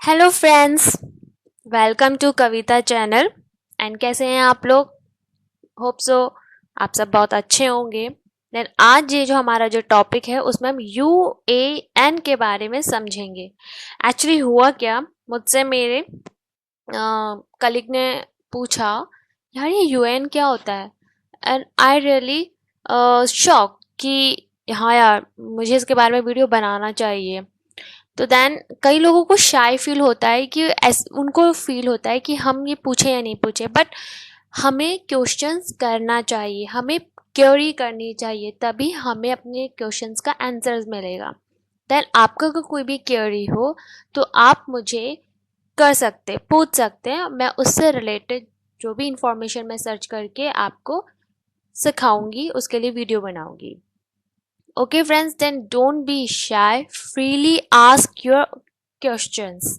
Hello friends, welcome to Kavita channel. And कैसे हैं आप लोग? होप सो आप सब बहुत अच्छे होंगे। देन आज ये जो हमारा जो टॉपिक है उसमें हम UAN के बारे में समझेंगे। एक्चुअली हुआ क्या, मुझसे मेरे कलीग ने पूछा, यार ये UN क्या होता है? एंड आई रियली शॉक कि हाँ यार, मुझे इसके बारे में वीडियो बनाना चाहिए। तो देन कई लोगों को शाय फील होता है कि उनको फील होता है कि हम ये पूछे या नहीं पूछे, बट हमें क्वेश्चंस करना चाहिए, हमें क्वेरी करनी चाहिए, तभी हमें अपने क्वेश्चंस का आंसर्स मिलेगा। देन आपका अगर कोई भी क्वेरी हो तो आप मुझे कर सकते पूछ सकते हैं, मैं उससे रिलेटेड जो भी इंफॉर्मेशन मैं सर्च करके आपको सिखाऊंगी, उसके लिए वीडियो बनाऊंगी। Okay, friends, then don't be shy. Freely ask your questions.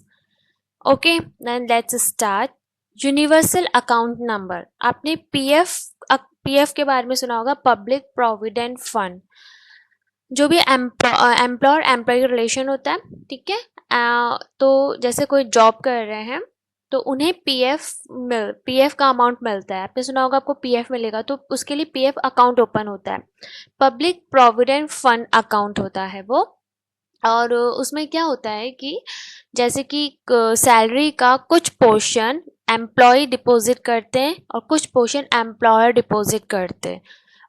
Okay, then let's start. Universal account number, आपने पीएफ के बारे में सुना होगा, पब्लिक प्रोविडेंट फंड। जो भी एम्प्लॉयर एम्प्लॉय रिलेशन होता है, ठीक है। तो जैसे कोई जॉब कर रहे हैं तो उन्हें पीएफ का अमाउंट मिलता है। आपने सुना होगा आपको पीएफ मिलेगा, तो उसके लिए पीएफ अकाउंट ओपन होता है। पब्लिक प्रोविडेंट फंड अकाउंट होता है वो। और उसमें क्या होता है कि जैसे कि सैलरी का कुछ पोर्शन एम्प्लॉय डिपॉजिट करते हैं और कुछ पोर्शन एम्प्लॉयर डिपॉजिट करते हैं,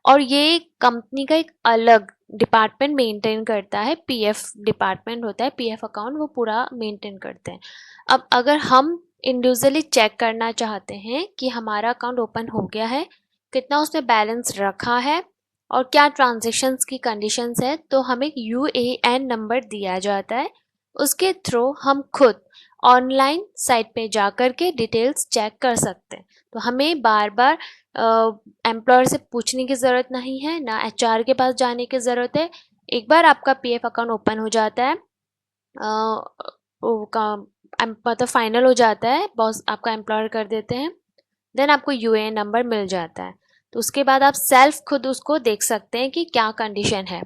और ये कंपनी का एक अलग डिपार्टमेंट मेंटेन करता है। पीएफ डिपार्टमेंट होता है, पीएफ अकाउंट वो पूरा मेंटेन करते हैं। अब अगर हम इंडिविजुअली चेक करना चाहते हैं कि हमारा अकाउंट ओपन हो गया है, कितना उसमें बैलेंस रखा है और क्या ट्रांजेक्शन्स की कंडीशंस है, तो हमें यूएएन नंबर दिया जाता है। उसके थ्रू हम खुद ऑनलाइन साइट पे जा कर के डिटेल्स चेक कर सकते हैं। तो हमें बार बार एम्प्लॉयर से पूछने की ज़रूरत नहीं है, ना एचआर के पास जाने की ज़रूरत है। एक बार आपका पीएफ अकाउंट ओपन हो जाता है, मतलब फाइनल हो जाता है, बॉस आपका एम्प्लॉयर कर देते हैं, देन आपको यूएएन नंबर मिल जाता है। तो उसके बाद आप सेल्फ खुद उसको देख सकते हैं कि क्या कंडीशन है।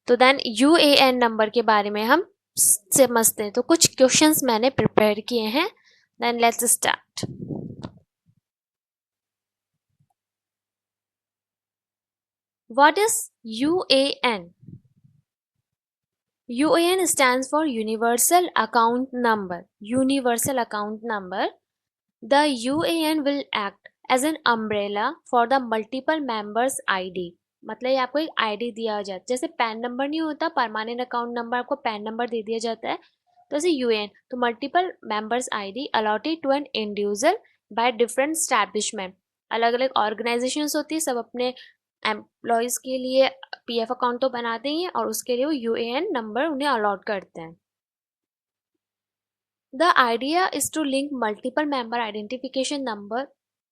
तो देन यूएएन नंबर के बारे में हम समझते हैं। तो कुछ क्वेश्चंस मैंने प्रिपेयर किए हैं, then let's start. What is UAN? UAN stands for Universal Account Number. Universal Account Number. The UAN will act as an umbrella for the multiple members ID. मतलब ये आपको एक आईडी दिया जाता है, जैसे पैन नंबर नहीं होता, परमानेंट अकाउंट नंबर आपको पैन नंबर दे दिया जाता है, तो ऐसे यूएन तो multiple members ID allotted to an individual by different establishment. अलग अलग ऑर्गेनाइजेशंस होती है, सब अपने एम्प्लॉयज़ के लिए पीएफ अकाउंट तो बनाते ही हैं और उसके लिए वो यूएएन नंबर उन्हें अलॉट करते हैं। The idea is to link multiple member identification number,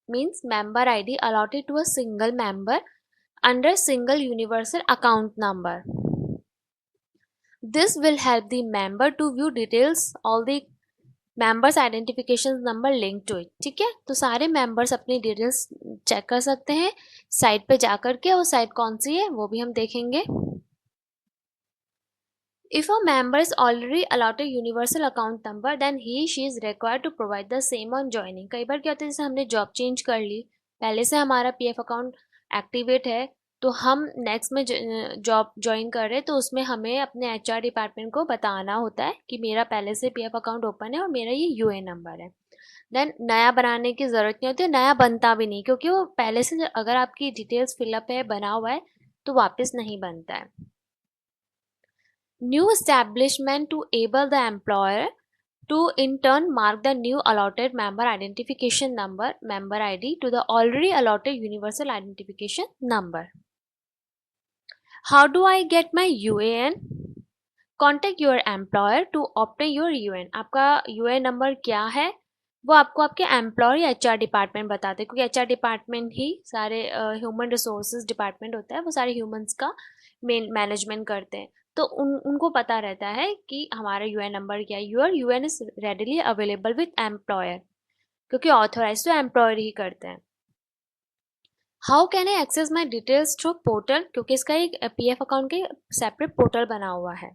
means member ID allotted to a single member under single universal account number. This will help the member to view details all the members identification number linked to it. ठीक है, तो सारे members अपनी details check कर सकते हैं site पे जा कर के। वो साइट कौन सी है वो भी हम देखेंगे। If a member is already allotted universal account number, then she is required to provide the same on joining. कई बार क्या होता है, जैसे हमने जॉब चेंज कर ली, पहले से हमारा पीएफ अकाउंट एक्टिवेट है, तो हम नेक्स्ट में जॉब ज्वाइन कर रहे हैं, तो उसमें हमें अपने एचआर डिपार्टमेंट को बताना होता है कि मेरा पहले से पीएफ अकाउंट ओपन है और मेरा ये यूए नंबर है। देन नया बनाने की ज़रूरत नहीं होती, नया बनता भी नहीं, क्योंकि वो पहले से अगर आपकी डिटेल्स फिलअप है, बना हुआ है, तो वापस नहीं बनता है। New establishment to able the employer to in turn mark the new allotted member identification number member ID to the already allotted universal identification number. How do I get my UAN? Contact your employer to obtain your UAN. आपका UAN number क्या है वो आपको आपके employer या HR department बताते हैं, क्योंकि एचआर डिपार्टमेंट ही सारे ह्यूमन रिसोर्सेज डिपार्टमेंट होता है, वो सारे ह्यूमंस का मेन मैनेजमेंट करते हैं। तो उनको पता रहता है कि हमारा यूएन नंबर क्या है। Your UAN is readily available with employer, क्योंकि ऑथोराइज तो एम्प्लॉयर ही करते हैं। How can I access my details through portal? क्योंकि इसका एक पीएफ अकाउंट के सेपरेट पोर्टल बना हुआ है।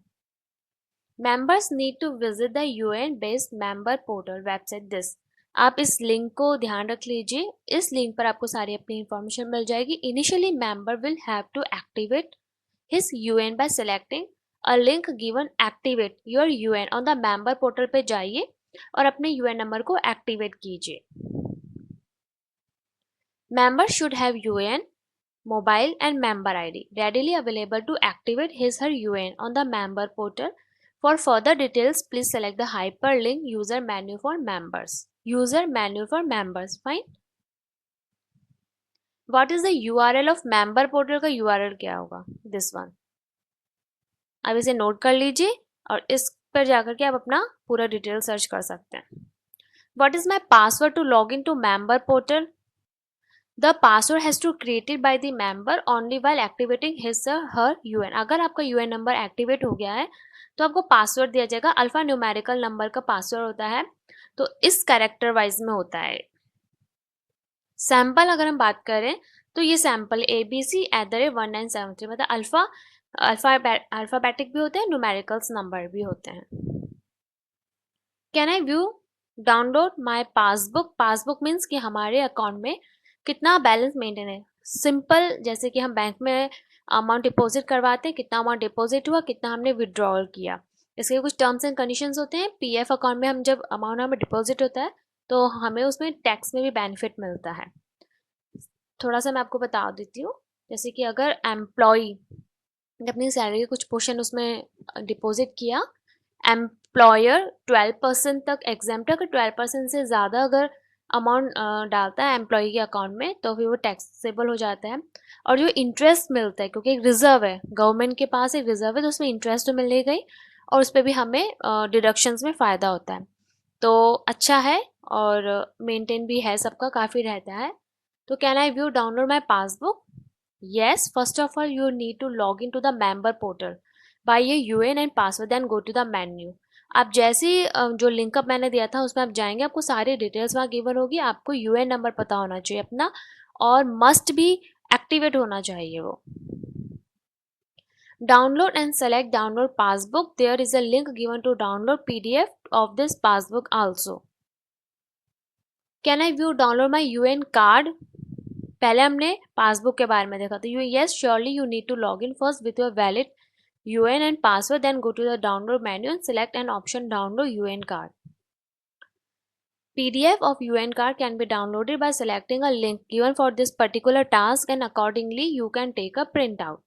Members need to visit the UAN based member portal website this. आप इस लिंक को ध्यान रख लीजिए, इस लिंक पर आपको सारी अपनी इंफॉर्मेशन मिल जाएगी। Initially member will have to activate his UAN by selecting a link given. Activate your UAN on the member portal पे जाइए और अपने यूएन नंबर को एक्टिवेट कीजिए। Member should have UAN mobile and member ID readily available to activate his her UN on the member portal. For further details, please select the hyperlink user menu for members. User menu for members. Fine. What is the URL of member portal का URL क्या होगा? This one. अब इसे note कर लीजिए और इस पर जाकर के आप अपना पूरा डिटेल सर्च कर सकते हैं। What is my password to log into member portal? The password has to created by the member only while activating his or her UN. अगर आपका UN नंबर एक्टिवेट हो गया है तो आपको पासवर्ड दिया जाएगा। अल्फा न्यूमेरिकल नंबर का पासवर्ड होता है, तो इस कैरेक्टर वाइज में होता है। सैंपल अगर हम बात करें तो ये सैंपल ABC@1973, मतलब अल्फाबेटिक भी होते हैं, न्यूमेरिकल्स नंबर भी होते हैं। Can eye view download my passbook? Passbook means कि हमारे अकाउंट में कितना बैलेंस मेंटेन है। सिंपल, जैसे कि हम बैंक में अमाउंट डिपॉजिट करवाते हैं, कितना अमाउंट डिपॉजिट हुआ, कितना हमने विड्रॉल किया, इसके कुछ टर्म्स एंड कंडीशंस होते हैं। पीएफ अकाउंट में हम जब अमाउंट हमें डिपॉजिट होता है तो हमें उसमें टैक्स में भी बेनिफिट मिलता है। थोड़ा सा मैं आपको बता देती हूँ। जैसे कि अगर एम्प्लॉई ने अपनी सैलरी का कुछ पोर्शन उसमें डिपॉजिट किया, एम्प्लॉयर 12% तक एग्जाम्प्ट है। अगर 12% से ज़्यादा अगर अमाउंट डालता है एम्प्लॉई के अकाउंट में तो फिर वो टैक्सेबल हो जाता है। और जो इंटरेस्ट मिलता है, क्योंकि एक रिजर्व है, गवर्नमेंट के पास एक रिजर्व है, तो उसमें इंटरेस्ट तो मिल गई और उस पर भी हमें डिडक्शंस में फ़ायदा होता है। तो अच्छा है और मेंटेन भी है, सबका काफ़ी रहता है। तो can eye view download my passbook? Yes, first of all, you need to log into the member portal by your UN and password, then go to the menu. आप जैसे ही जो लिंकअप मैंने दिया था उसमें आप जाएंगे, आपको सारी डिटेल्स वहाँ गिवन होगी। आपको यूएन नंबर पता होना चाहिए अपना, और मस्ट भी एक्टिवेट होना चाहिए वो। Download and select download passbook. There is a link given to download PDF of this passbook also. Can I view download my UN card? पहले हमने पासबुक के बारे में देखा, तो yes surely you need to log in first with your valid UAN and password, then go to the download menu and select an option download UAN card. PDF of UN card can be downloaded by selecting a link given for this particular task, and accordingly you can take a printout.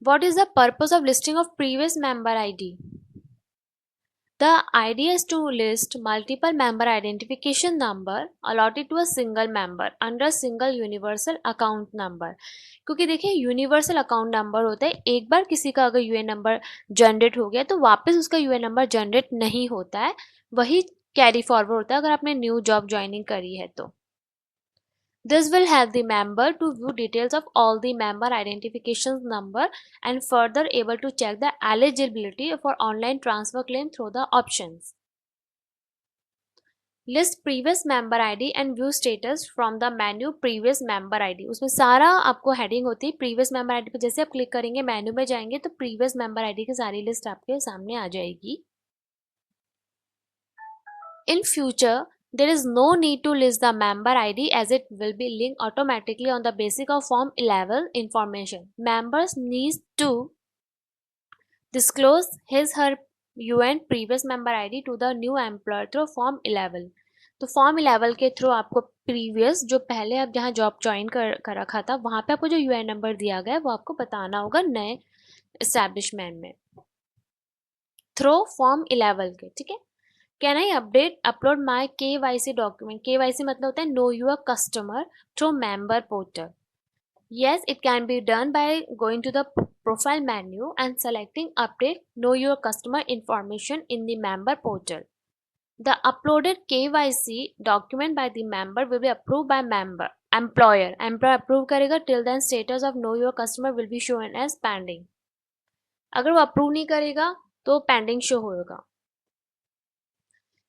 What is the purpose of listing of previous member ID? The idea is to list multiple member identification number allotted to a single member under single universal account number. क्योंकि देखिए universal account number होता है, एक बार किसी का अगर UN number generate हो गया तो वापस उसका यूएन नंबर जनरेट नहीं होता है, वही कैरी फॉरवर्ड होता है अगर आपने न्यू जॉब ज्वाइनिंग करी है तो। This will help the member to view details of all the member identification number and further able to check the eligibility for online transfer claim through the options. List previous member ID and view status from the menu previous member ID. उसमें सारा आपको heading होती है previous member ID पे। जैसे आप click करेंगे menu में जाएंगे तो previous member ID की सारी लिस्ट आपके सामने आ जाएगी। In future, there is no need to list the member ID as it will be linked automatically on the basis of Form 11 information. Members need to disclose his her UN previous member ID to the new employer through Form 11. तो form 11 के through आपको previous जो पहले आप जहाँ job join कर रखा था वहाँ पे आपको जो यूएन नंबर दिया गया है वो आपको बताना होगा नए एस्टैब्लिशमेंट में थ्रू फॉर्म 11 के। ठीक है। Can I upload my KYC document? KYC मतलब होता है know your customer through member portal. Yes, it can be done by going to the profile menu and selecting update know your customer information in the member portal. The uploaded KYC document by the member will be approved by member employer. Employer approve करेगा, till then status of know your customer will be shown as pending. अगर वो approve नहीं करेगा तो pending show होगा।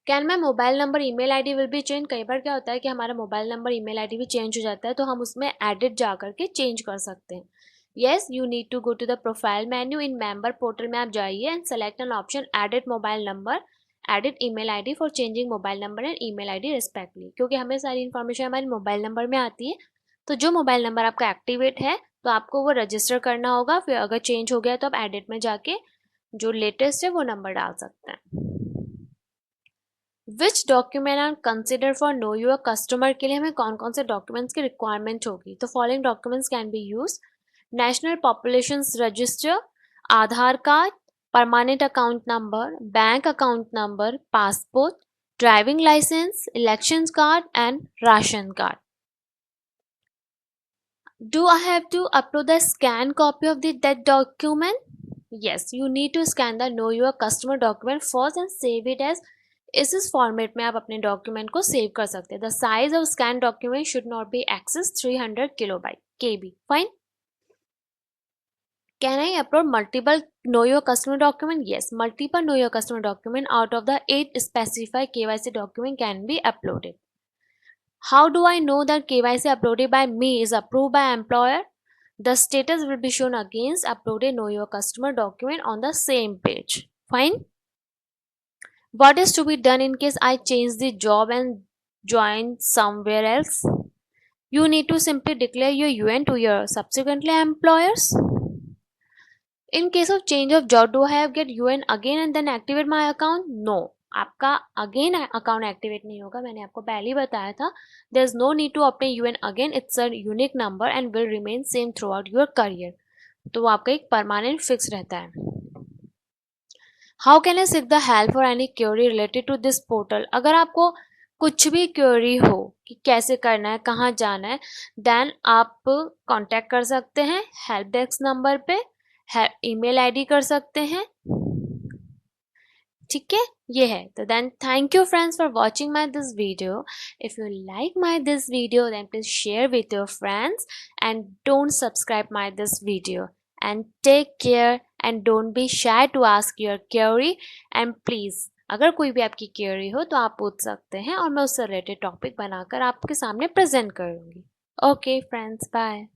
Can my mobile number email ID will be change? कई बार क्या होता है कि हमारा मोबाइल नंबर ईमेल आईडी भी चेंज हो जाता है, तो हम उसमें एडिट जा करके चेंज कर सकते हैं। Yes, you need to go to the profile menu in member portal में आप जाइए and select an option edit mobile number, edit email ID for changing mobile number and email ID respectively. क्योंकि हमें सारी information हमारे mobile number में आती है, तो जो मोबाइल नंबर आपका एक्टिवेट है तो आपको वो रजिस्टर करना होगा, फिर अगर चेंज हो गया तो आप एडिट में जाके जो लेटेस्ट है वो नंबर डाल सकते हैं. Which document are consider for know your customer के लिए हमें कौन कौन से डॉक्यूमेंट्स की रिक्वायरमेंट होगी. तो following documents can be use: national population register, Aadhaar card, permanent account number, bank account number, passport, driving licence, election card and ration card. Do I have to upload the scanned copy of that document? Yes, you need to scan the know your customer document first and save it as इस format में आप अपने document को save कर सकते हैं. The size of scan document should not be excess 300 kilobyte KB. Fine. Can I upload multiple know your customer document? Yes, multiple know your customer document out of the 8 specified KYC document can be uploaded. How do I know that KYC uploaded by me is approved by employer? The status will be shown against uploaded know your customer document on the same page. Fine. What is to be done in case I change the job and join somewhere else? You need to simply declare your UN to your subsequently employers. In case of change of job, do I have get UN again and then activate my account? No. आपका again account activate नहीं होगा, मैंने आपको पहले ही बताया था. There is no need to अपने UAN again, it's a unique number and will remain same throughout your career. तो वो आपका एक परमानेंट फिक्स रहता है. How can I seek the help for any query related to this portal. अगर आपको कुछ भी क्वेरी हो कि कैसे करना है, कहाँ जाना है, देन आप कांटेक्ट कर सकते हैं हेल्प डेस्क नंबर पे, ईमेल आईडी कर सकते हैं. ठीक है, ये है. तो then thank you friends for watching my this video. If you like my this video then please share with your friends and don't subscribe my this video. And take care and don't be shy to ask your query. And please अगर कोई भी आपकी query हो तो आप पूछ सकते हैं और मैं उससे रिलेटेड टॉपिक बनाकर आपके सामने प्रेजेंट करूँगी. Okay friends, bye.